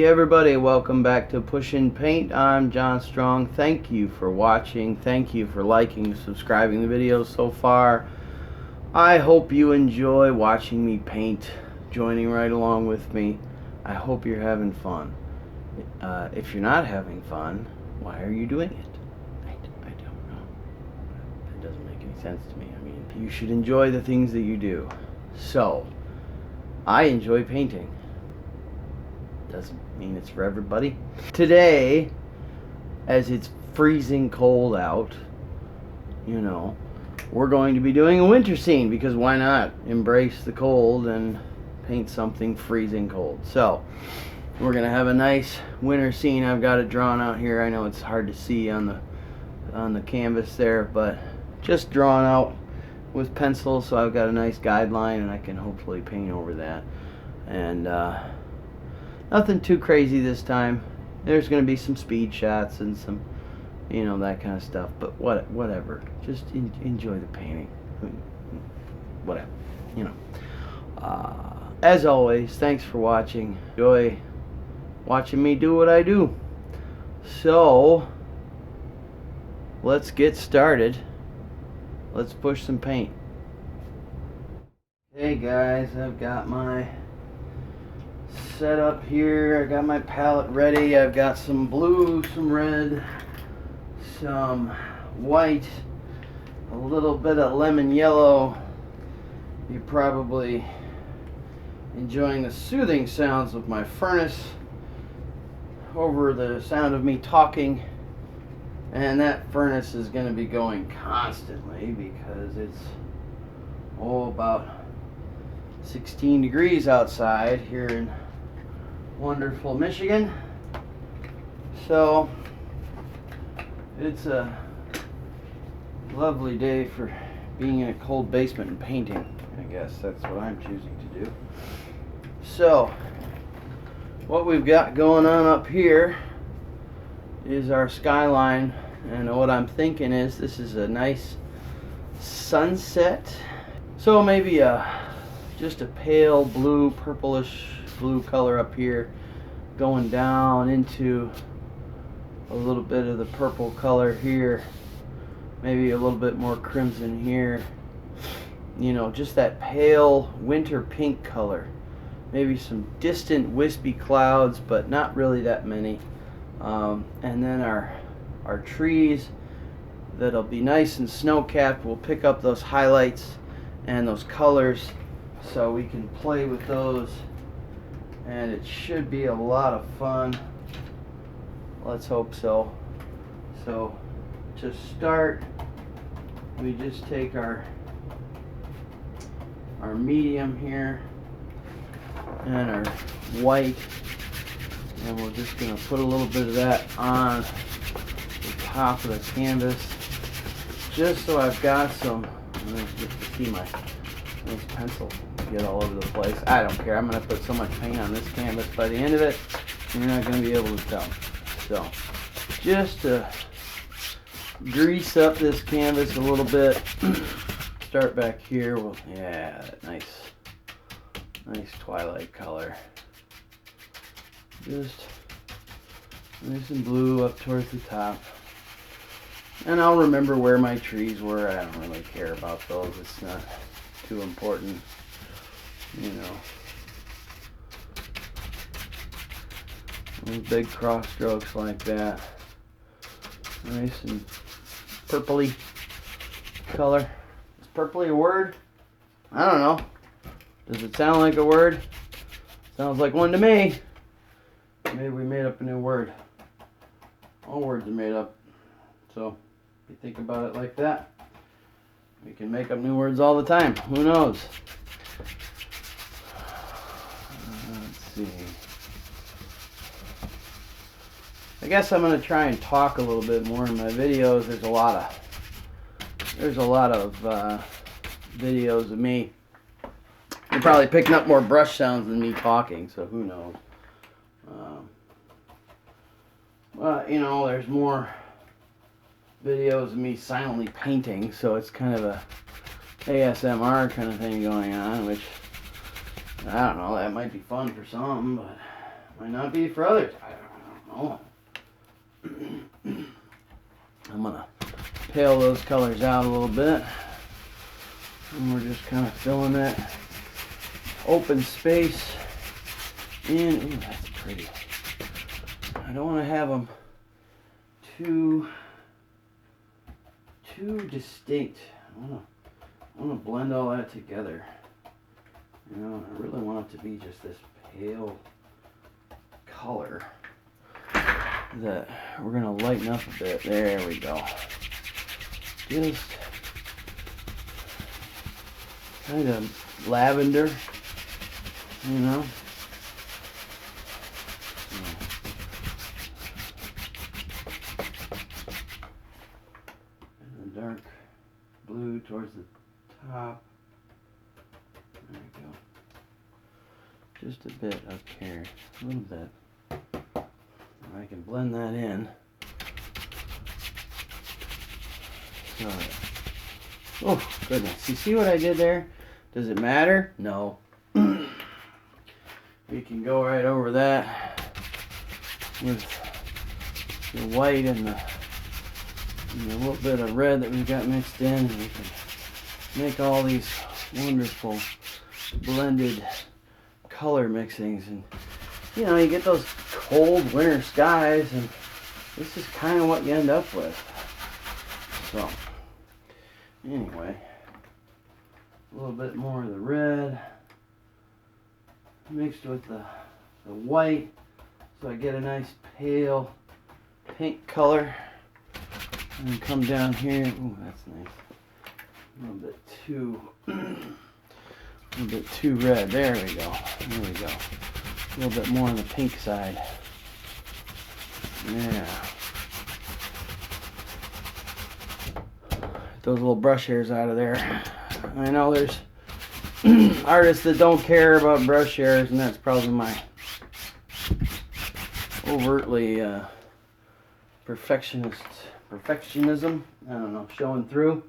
Hey everybody, welcome back to Pushing Paint. I'm John Strong. Thank you for watching. Thank you for liking and subscribing the videos so far. I hope you enjoy watching me paint, joining right along with me. I hope you're having fun. If you're not having fun, why are you doing it? I don't know. That doesn't make any sense to me. I mean, you should enjoy the things that you do. So, I enjoy painting. Doesn't mean it's for everybody. Today, as it's freezing cold out, you know, we're going to be doing a winter scene, because why not embrace the cold and paint something freezing cold. So we're gonna have a nice winter scene. I've got it drawn out here. I know it's hard to see on the canvas there, but just drawn out with pencil, so I've got a nice guideline and I can hopefully paint over that. And nothing too crazy this time. There's going to be some speed shots and some, you know, that kind of stuff. But whatever. Just enjoy the painting. Whatever. You know. As always, thanks for watching. Enjoy watching me do what I do. So, let's get started. Let's push some paint. Hey guys, I've got my set up here. I got my palette ready. I've got some blue, some red, some white, a little bit of lemon yellow. You're probably enjoying the soothing sounds of my furnace over the sound of me talking, and that furnace is going to be going constantly because it's about 16 degrees outside here in wonderful Michigan. So it's a lovely day for being in a cold basement and painting. I guess that's what I'm choosing to do. So what we've got going on up here is our skyline, and what I'm thinking is this is a nice sunset. So maybe just a pale blue, purplish blue color up here, going down into a little bit of the purple color here, maybe a little bit more crimson here, you know, just that pale winter pink color, maybe some distant wispy clouds, but not really that many, and then our trees that'll be nice and snow-capped will pick up those highlights and those colors, so we can play with those, and it should be a lot of fun. Let's hope so. So to start, we just take our medium here and our white, and we're just going to put a little bit of that on the top of the canvas, just so I've got some. I'm going to get to see my nice pencil get all over the place. I don't care. I'm going to put so much paint on this canvas by the end of it, you're not going to be able to tell. So, just to grease up this canvas a little bit, start back here. Well, yeah, that nice twilight color. Just nice and blue up towards the top. And I'll remember where my trees were. I don't really care about those. It's not too important, you know. Those big cross strokes like that. Nice and purpley color. Is purpley a word? I don't know. Does it sound like a word? Sounds like one to me. Maybe we made up a new word. All words are made up. So, if you think about it like that, we can make up new words all the time. Who knows? Let's see. I guess I'm going to try and talk a little bit more in my videos. There's a lot of videos of me. You're probably picking up more brush sounds than me talking, so who knows. But, you know, there's more videos of me silently painting, so it's kind of a ASMR kind of thing going on, which, I don't know, that might be fun for some, but Might not be for others. I don't know. I'm gonna pale those colors out a little bit. And we're just kind of filling that open space in. Ooh, that's pretty. I don't want to have them too distinct. I want to blend all that together. You know, I really want it to be just this pale color that we're going to lighten up a bit. There we go. Just kind of lavender, you know. And the dark blue towards the top. There we go. Just a bit up here, a little bit. I can blend that in. So, oh goodness, you see what I did there? Does it matter? No. We can go right over that with the white and the little bit of red that we've got mixed in, and we can make all these wonderful blended color mixings. And you know, you get those cold winter skies, and this is kind of what you end up with. So anyway, a little bit more of the red mixed with the white, so I get a nice pale pink color. And come down here. Ooh, that's nice. A little bit too red. There we go. There we go. A little bit more on the pink side. Yeah. Get those little brush hairs out of there. I know there's artists that don't care about brush hairs, and that's probably my overtly perfectionism, I don't know, showing through,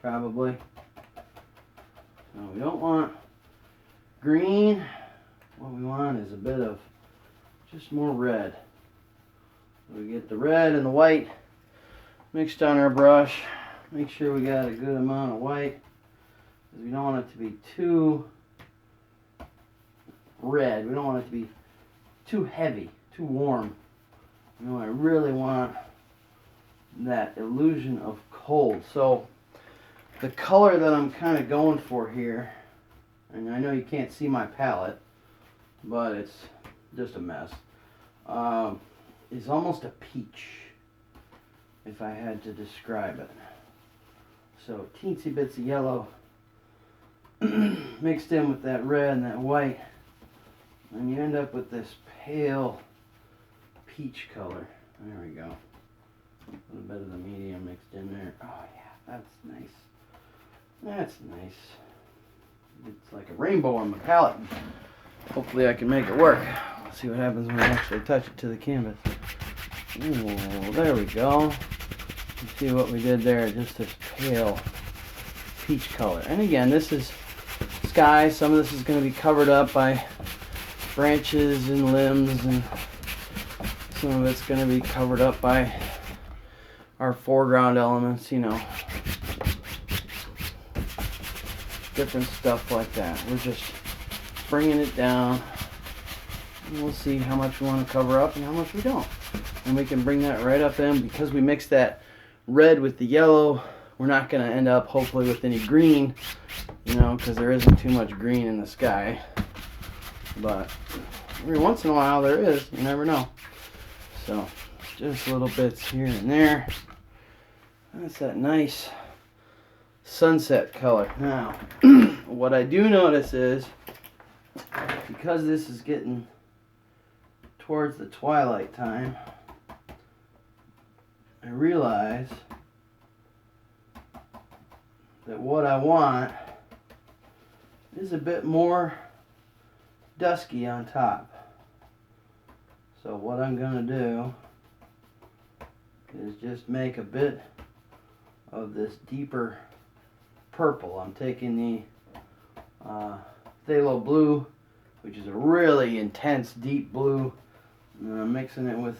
probably. No, we don't want green. What we want is a bit of just more red. We get the red and the white mixed on our brush. Make sure we got a good amount of white, because we don't want it to be too red. We don't want it to be too heavy, too warm. You know, I really want that illusion of cold. So the color that I'm kind of going for here, and I know you can't see my palette, but it's just a mess, is almost a peach, if I had to describe it. So teensy bits of yellow mixed in with that red and that white, and you end up with this pale peach color. There we go. A little bit of the medium mixed in there. Oh yeah, that's nice. That's nice. It's like a rainbow on my palette. Hopefully I can make it work. Let's see what happens when I actually touch it to the canvas. Ooh, there we go. You see what we did there? Just this pale peach color. And again, this is sky. Some of this is going to be covered up by branches and limbs, and some of it's going to be covered up by our foreground elements, you know, different stuff like that. We're just bringing it down, and we'll see how much we want to cover up and how much we don't. And we can bring that right up in, because we mixed that red with the yellow. We're not going to end up hopefully with any green, you know, because there isn't too much green in the sky. But every once in a while there is, you never know. So just little bits here and there. That's that nice sunset color. Now, what I do notice is, because this is getting towards the twilight time, I realize that what I want is a bit more dusky on top. So what I'm going to do is just make a bit of this deeper purple. I'm taking the phthalo blue which is a really intense deep blue. And I'm mixing it with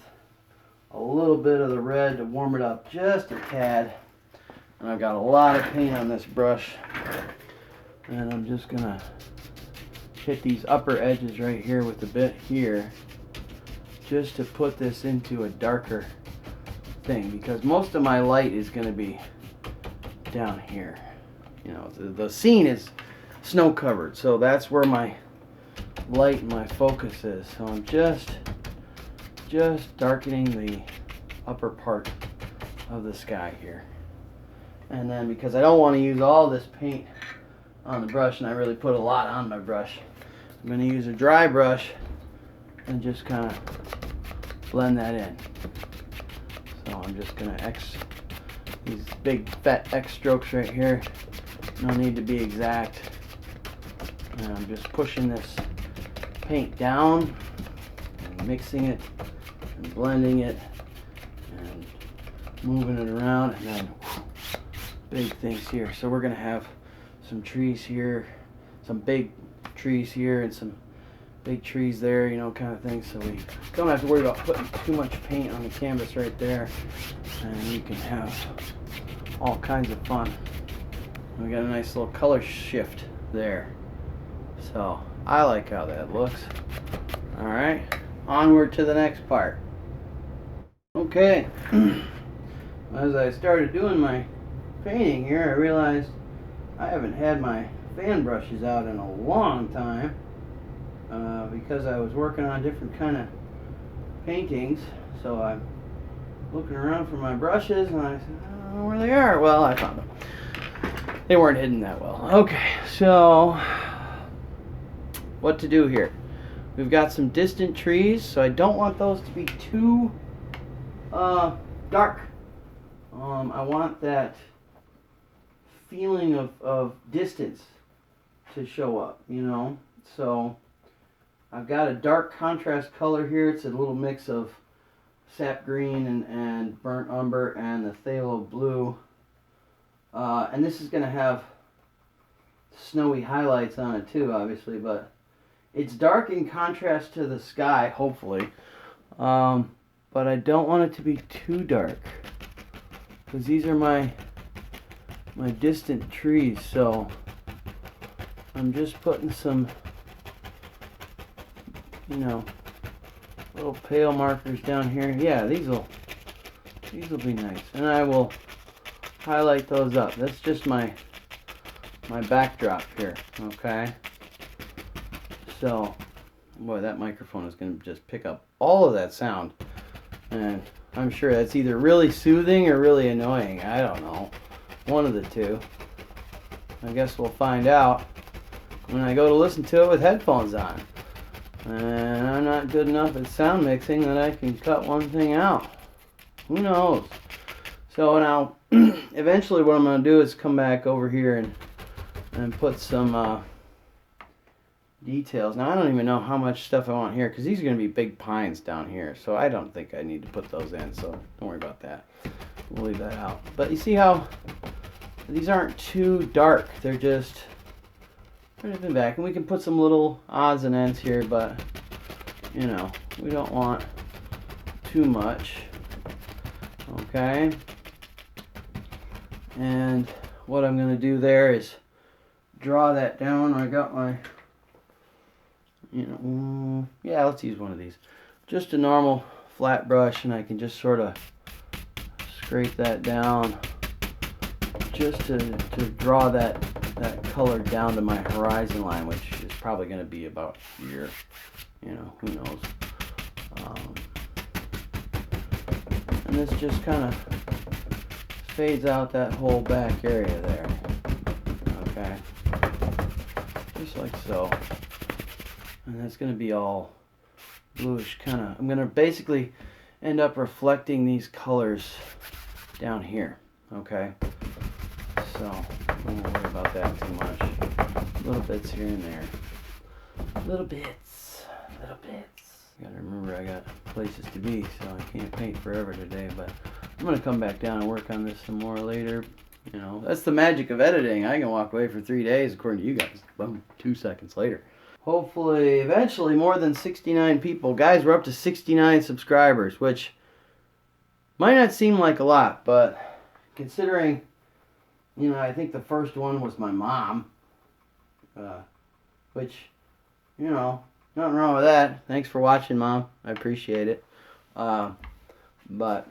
a little bit of the red to warm it up just a tad. And I've got a lot of paint on this brush. And I'm just gonna hit these upper edges right here with a bit here, just to put this into a darker thing, because most of my light is gonna be down here. You know, the scene is snow covered, so that's where my light and my focus is. So I'm just darkening the upper part of the sky here. And then, because I don't want to use all this paint on the brush, and I really put a lot on my brush, I'm going to use a dry brush and just kind of blend that in. So I'm just going to these big fat X strokes right here. No need to be exact. And I'm just pushing this paint down and mixing it and blending it and moving it around, and then big things here. So we're gonna have some trees here, some big trees here, and some big trees there, you know, kind of thing. So we don't have to worry about putting too much paint on the canvas right there, and you can have all kinds of fun. We got a nice little color shift there. So I like how that looks. All right, onward to the next part. Okay, as I started doing my painting here, I realized I haven't had my fan brushes out in a long time because I was working on different kind of paintings. So I'm looking around for my brushes, and I said, I don't know where they are. Well, I found them. They weren't hidden that well. Okay, so what to do here? We've got some distant trees, so I don't want those to be too dark. I want that feeling of distance to show up, you know. So I've got a dark contrast color here. It's a little mix of sap green and burnt umber and the phthalo blue. And this is going to have snowy highlights on it too, obviously, but it's dark in contrast to the sky, hopefully. But I don't want it to be too dark, because these are my distant trees. So I'm just putting some, you know, little pale markers down here. Yeah, these will be nice, and I will highlight those up. That's just my backdrop here. Okay. So, boy, that microphone is going to just pick up all of that sound, and I'm sure that's either really soothing or really annoying. I don't know. One of the two. I guess we'll find out when I go to listen to it with headphones on. And I'm not good enough at sound mixing that I can cut one thing out. Who knows? So now, eventually what I'm going to do is come back over here and put some details. Now, I don't even know how much stuff I want here, because these are going to be big pines down here. So I don't think I need to put those in, so don't worry about that. We'll leave that out. But you see how these aren't too dark. They're just right up and back. And we can put some little odds and ends here, but, you know, we don't want too much. Okay. And what I'm going to do there is draw that down. I got my, you know, yeah, let's use one of these. Just a normal flat brush, and I can just sort of scrape that down just to draw that color down to my horizon line, which is probably going to be about here. You know, who knows. And this just kind of fades out that whole back area there. Okay. Just like so. And that's going to be all bluish kind of. I'm going to basically end up reflecting these colors down here. Okay. So I won't worry about that too much. Little bits here and there. Little bits. Little bits. Gotta remember I got places to be, so I can't paint forever today, but I'm gonna come back down and work on this some more later. You know, that's the magic of editing. I can walk away for 3 days, according to you guys. Boom, 2 seconds later. hopefully, eventually, more than 69 people. Guys, we're up to 69 subscribers, which might not seem like a lot, but considering, you know, I think the first one was my mom, which, you know, nothing wrong with that. Thanks for watching, Mom. I appreciate it. But,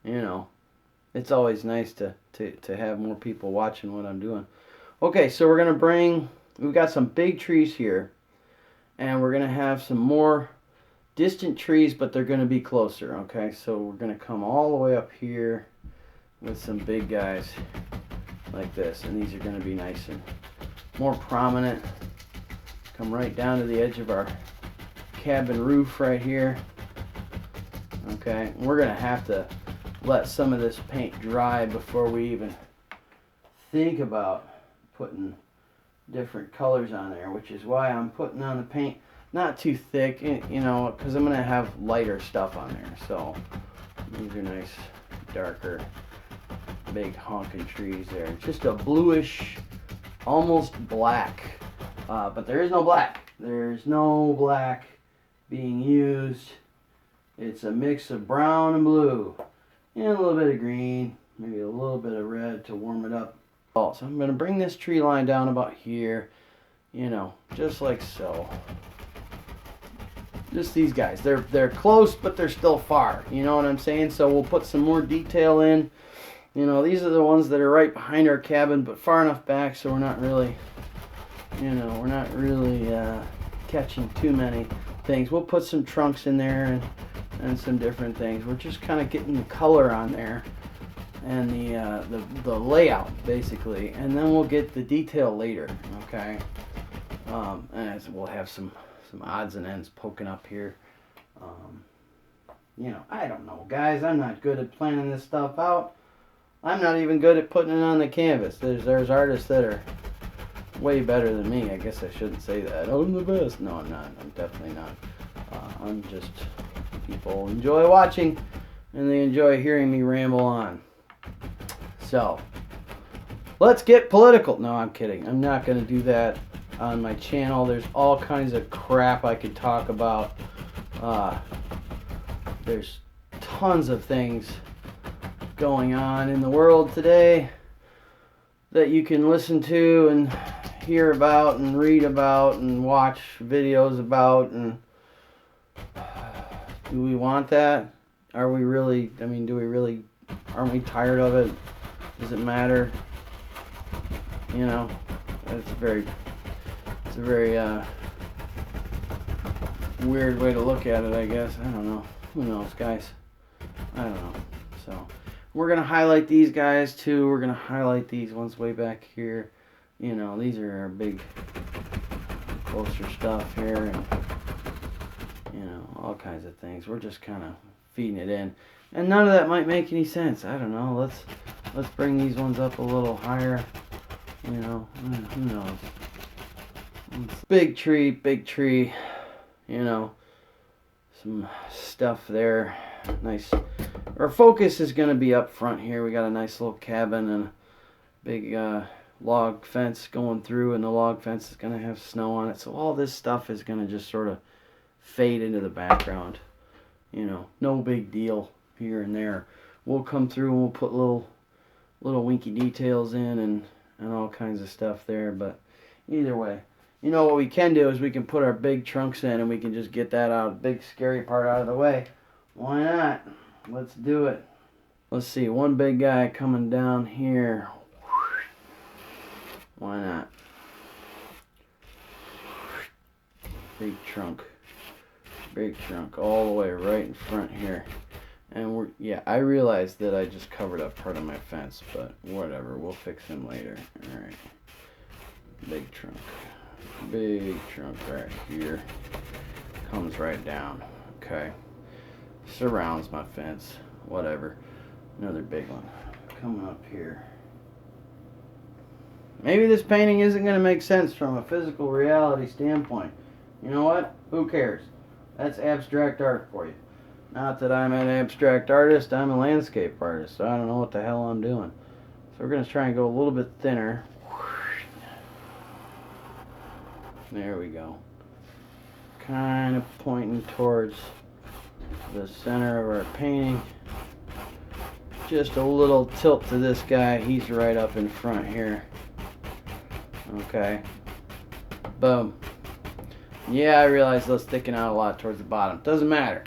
you know, it's always nice to have more people watching what I'm doing. Okay, so we've got some big trees here, and we're going to have some more distant trees, but they're going to be closer, okay? So we're going to come all the way up here with some big guys like this, and these are going to be nice and more prominent. Come right down to the edge of our cabin roof right here. Okay, and we're going to have to let some of this paint dry before we even think about putting different colors on there, which is why I'm putting on the paint not too thick, you know, because I'm going to have lighter stuff on there. So these are nice, darker, big honking trees there. Just a bluish, almost black, but there is no black. There's no black being used. It's a mix of brown and blue, and a little bit of green, maybe a little bit of red to warm it up. So I'm going to bring this tree line down about here, you know, just like so. Just these guys. They're close, but they're still far. You know what I'm saying? So we'll put some more detail in. You know, these are the ones that are right behind our cabin, but far enough back so we're not really, you know, we're not really catching too many things. We'll put some trunks in there and some different things. We're just kind of getting the color on there and the layout basically, and then we'll get the detail later. Okay, and we'll have some odds and ends poking up here. You know, I don't know, guys. I'm not good at planning this stuff out. I'm not even good at putting it on the canvas. There's artists that are way better than me. I guess I shouldn't say that. Oh, I'm the best. No, I'm not. I'm definitely not. I'm just, people enjoy watching and they enjoy hearing me ramble on. So, let's get political. No, I'm kidding. I'm not going to do that on my channel. There's all kinds of crap I could talk about. There's tons of things going on in the world today that you can listen to and hear about and read about and watch videos about. And do we want that? Are we really, I mean, do we really, aren't we tired of it? Does it matter? You know, it's a very weird way to look at it, I guess. I don't know. Who knows, guys? I don't know. So we're going to highlight these guys too. We're going to highlight these ones way back here. You know, these are our big, closer stuff here, and, you know, all kinds of things. We're just kind of feeding it in. And none of that might make any sense. I don't know. Let's bring these ones up a little higher. You know, who knows? Big tree, you know, some stuff there. Nice. Our focus is going to be up front here. We got a nice little cabin and a big log fence going through, and the log fence is going to have snow on it. So all this stuff is going to just sort of fade into the background. You know, no big deal here and there. We'll come through and we'll put little winky details in and all kinds of stuff there. But either way, you know what we can do is we can put our big trunks in and we can just get that out, big scary part out of the way. Why not? Let's do it. Let's see, one big guy coming down here. Why not? Big trunk all the way right in front here. And yeah, I realized that I just covered up part of my fence, but whatever, we'll fix him later. Alright. Big trunk right here. Comes right down. Okay. Surrounds my fence. Whatever. Another big one. Coming up here. Maybe this painting isn't going to make sense from a physical reality standpoint. You know what? Who cares? That's abstract art for you. Not that I'm an abstract artist, I'm a landscape artist, so I don't know what the hell I'm doing. So we're going to try and go a little bit thinner. There we go. Kind of pointing towards the center of our painting. Just a little tilt to this guy. He's right up in front here. Okay. Boom. Yeah, I realize those sticking out a lot towards the bottom. Doesn't matter.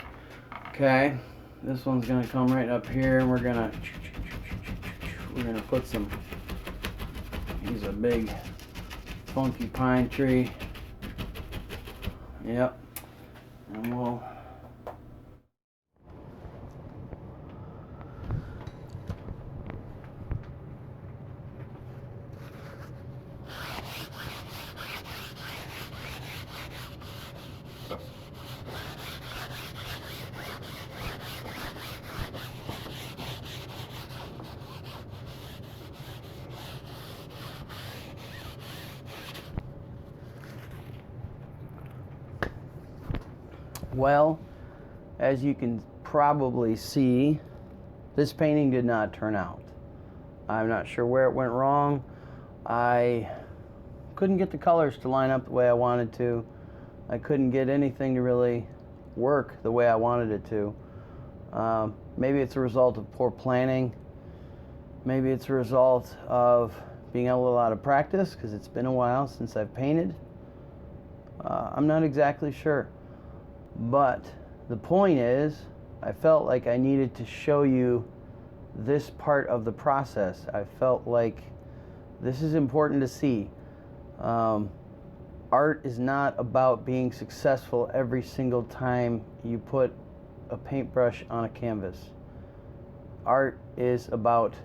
Okay. This one's gonna come right up here, and we're gonna put some. He's a big, funky pine tree. Yep. And we'll. Well, as you can probably see, this painting did not turn out. I'm not sure where it went wrong. I couldn't get the colors to line up the way I wanted to. I couldn't get anything to really work the way I wanted it to. Maybe it's a result of poor planning. Maybe it's a result of being a little out of practice, because it's been a while since I've painted. I'm not exactly sure. But the point is, I felt like I needed to show you this part of the process. I felt like this is important to see. Art is not about being successful every single time you put a paintbrush on a canvas. Art is about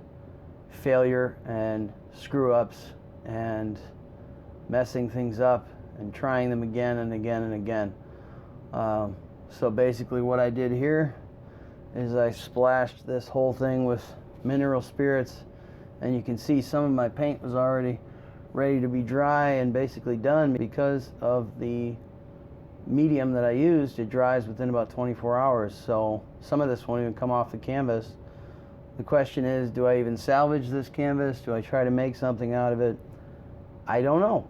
failure and screw-ups and messing things up and trying them again and again and again. So basically what I did here is I splashed this whole thing with mineral spirits, and you can see some of my paint was already ready to be dry and basically done. Because of the medium that I used, it dries within about 24 hours, so some of this won't even come off the canvas. The question is, do I even salvage this canvas? Do I try to make something out of it? I don't know.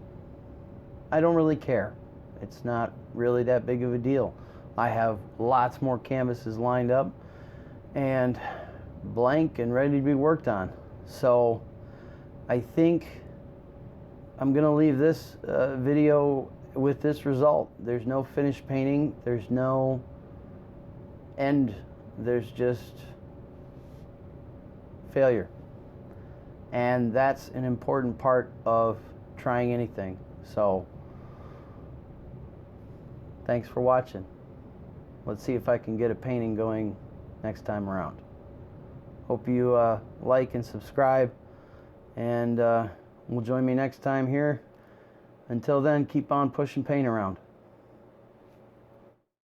I don't really care. It's not really that big of a deal. I have lots more canvases lined up and blank and ready to be worked on. So I think I'm going to leave this video with this result. There's no finished painting. There's no end. There's just failure. And that's an important part of trying anything. So thanks for watching. Let's see if I can get a painting going next time around. Hope you like and subscribe, and will join me next time here. Until then, keep on pushing paint around.